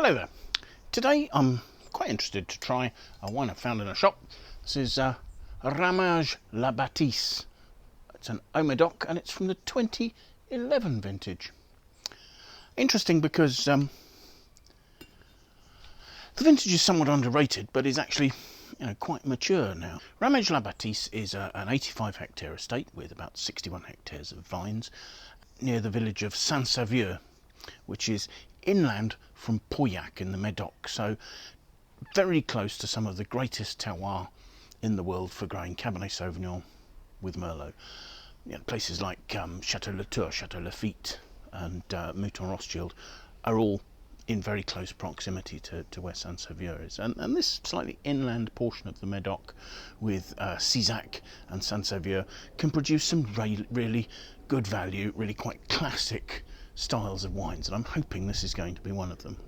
Hello there. Today I'm quite interested to try a wine I found in a shop. This is Ramage La Batisse. It's an Haut Medoc and it's from the 2011 vintage. Interesting because the vintage is somewhat underrated, but is actually quite mature now. Ramage La Batisse is an 85 hectare estate with about 61 hectares of vines near the village of Saint-Sauveur, which is inland from Pauillac in the Medoc, so very close to some of the greatest terroirs in the world for growing Cabernet Sauvignon with Merlot. Places like Chateau Latour, Chateau Lafite and Mouton Rothschild are all in very close proximity to where Saint-Sauveur is. And this slightly inland portion of the Medoc with Cisac and Saint-Sauveur can produce some really good value, really quite classic styles of wines, and I'm hoping this is going to be one of them.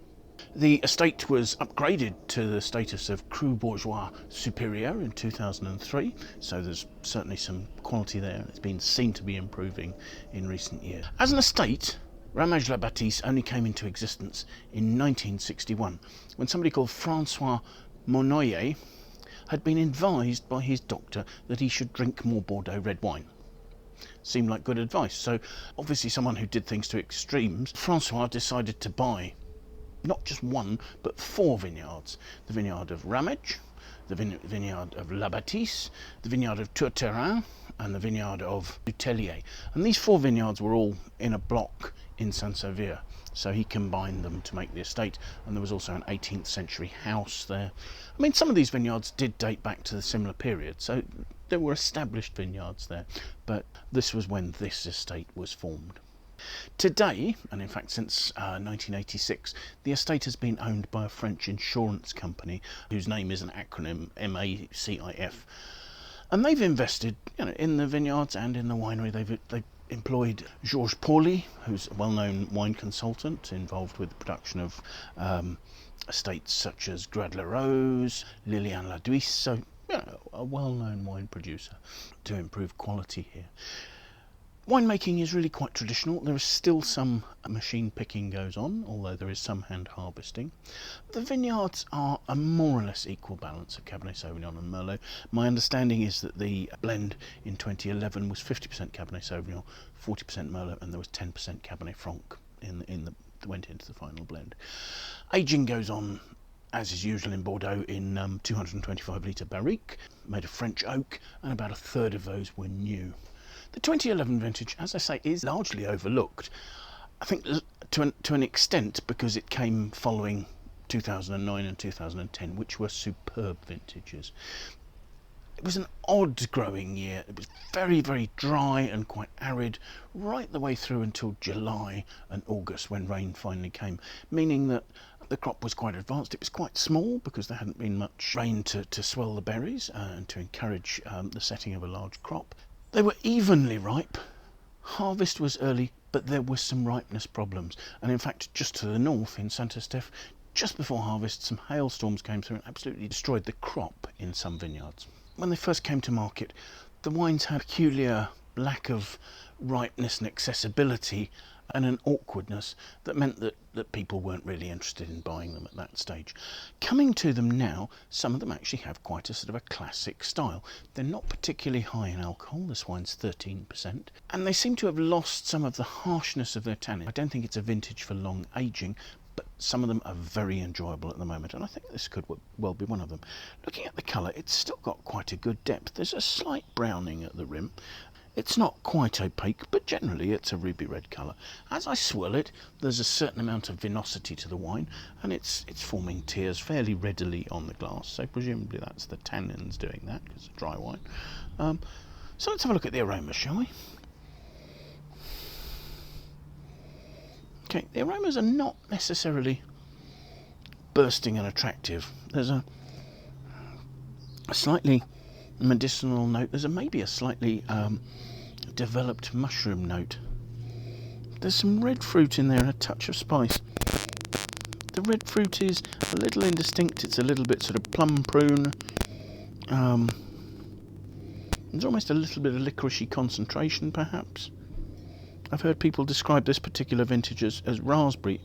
The estate was upgraded to the status of Cru Bourgeois superior in 2003, so there's certainly some quality there. It's been seen to be improving in recent years. As an estate, Ramage La Batisse only came into existence in 1961, when somebody called Francois Monnoyer had been advised by his doctor that he should drink more Bordeaux red wine. Seemed like good advice, so obviously someone who did things to extremes. Francois decided to buy not just one but 4 vineyards: the vineyard of Ramage, the vineyard of La Batisse, the vineyard of Tourterrain and the vineyard of Dutelier. And these 4 vineyards were all in a block in Saint-Sauveur, so he combined them to make the estate. And there was also an 18th century house there. I mean, some of these vineyards did date back to the similar period, so there were established vineyards there, but this was when this estate was formed. Today, and in fact since 1986, the estate has been owned by a French insurance company whose name is an acronym, MACIF, and they've invested in the vineyards and in the winery. They've employed Georges Pauly, who's a well-known wine consultant involved with the production of estates such as Grade-la-Rose, Liliane-la-Duisse, so a well-known wine producer to improve quality here. Winemaking is really quite traditional. There is still some machine picking goes on, although there is some hand harvesting. The vineyards are a more or less equal balance of Cabernet Sauvignon and Merlot. My understanding is that the blend in 2011 was 50% Cabernet Sauvignon, 40% Merlot, and there was 10% Cabernet Franc that went into the final blend. Aging goes on, as is usual in Bordeaux, in 225 litre barrique, made of French oak, and about a third of those were new. The 2011 vintage, as I say, is largely overlooked, I think to an extent because it came following 2009 and 2010, which were superb vintages. It was an odd growing year. It was very, very dry and quite arid right the way through until July and August, when rain finally came, meaning that the crop was quite advanced. It was quite small because there hadn't been much rain to swell the berries and to encourage the setting of a large crop. They were evenly ripe. Harvest was early, but there were some ripeness problems. And in fact, just to the north in Saint-Estèphe, just before harvest, some hailstorms came through and absolutely destroyed the crop in some vineyards. When they first came to market, the wines had a peculiar lack of ripeness and accessibility and an awkwardness that meant that people weren't really interested in buying them at that stage. Coming to them now, some of them actually have quite a sort of a classic style. They're not particularly high in alcohol. This wine's 13%, and they seem to have lost some of the harshness of their tannin. I don't think it's a vintage for long aging, but some of them are very enjoyable at the moment, and I think this could well be one of them. Looking at the colour, it's still got quite a good depth. There's a slight browning at the rim. It's not quite opaque, but generally it's a ruby red colour. As I swirl it, there's a certain amount of vinosity to the wine, and it's forming tears fairly readily on the glass, so presumably that's the tannins doing that, because it's a dry wine. So let's have a look at the aromas, shall we? Okay, the aromas are not necessarily bursting and attractive. There's a slightly medicinal note. There's maybe a slightly developed mushroom note. There's some red fruit in there and a touch of spice. The red fruit is a little indistinct. It's a little bit sort of plum prune. There's almost a little bit of licoricey concentration, perhaps. I've heard people describe this particular vintage as raspberry.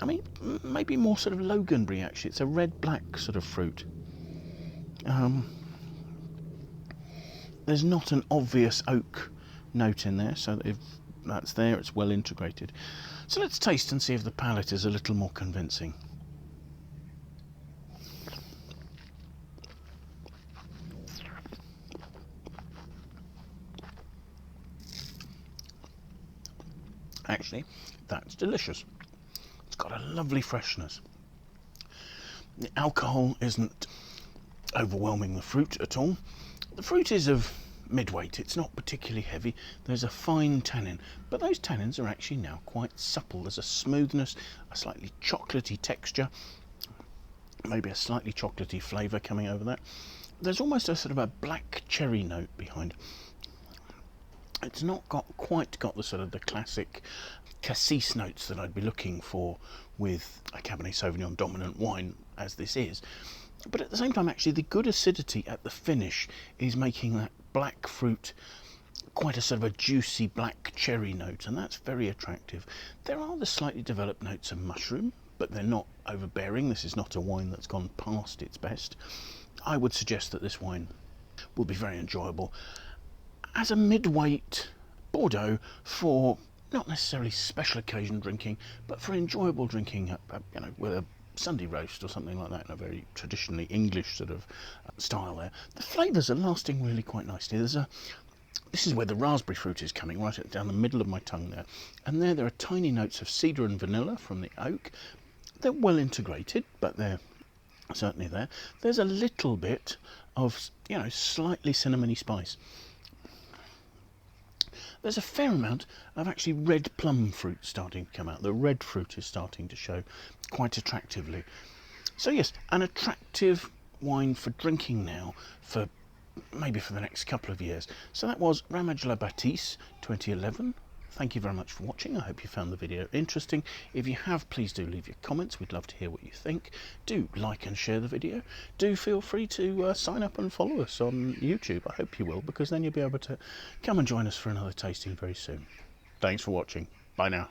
I mean, maybe more sort of Loganberry actually. It's a red-black sort of fruit. There's not an obvious oak note in there, so if that's there, it's well integrated. So let's taste and see if the palate is a little more convincing. Actually, that's delicious. It's got a lovely freshness. The alcohol isn't overwhelming the fruit at all. The fruit is of mid-weight, it's not particularly heavy. There's a fine tannin, but those tannins are actually now quite supple. There's a smoothness, a slightly chocolatey texture, maybe a slightly chocolatey flavour coming over that. There's almost a sort of a black cherry note behind. It's not quite got the sort of the classic cassis notes that I'd be looking for with a Cabernet Sauvignon dominant wine as this is. But at the same time, actually, the good acidity at the finish is making that black fruit quite a sort of a juicy black cherry note, and that's very attractive. There are the slightly developed notes of mushroom, but they're not overbearing. This is not a wine that's gone past its best. I would suggest that this wine will be very enjoyable as a mid-weight Bordeaux for not necessarily special occasion drinking, but for enjoyable drinking, you know, with a Sunday roast or something like that, in a very traditionally English sort of style there. The flavours are lasting really quite nicely. This is where the raspberry fruit is coming, right down the middle of my tongue there. And there are tiny notes of cedar and vanilla from the oak. They're well integrated, but they're certainly there. There's a little bit of, you know, slightly cinnamony spice. There's a fair amount of actually red plum fruit starting to come out. The red fruit is starting to show quite attractively. So yes, an attractive wine for drinking now, for maybe for the next couple of years. So that was Ramage La Batisse 2011. Thank you very much for watching. I hope you found the video interesting. If you have, please do leave your comments. We'd love to hear what you think. Do like and share the video. Do feel free to sign up and follow us on YouTube. I hope you will, because then you'll be able to come and join us for another tasting very soon. Thanks for watching. Bye now.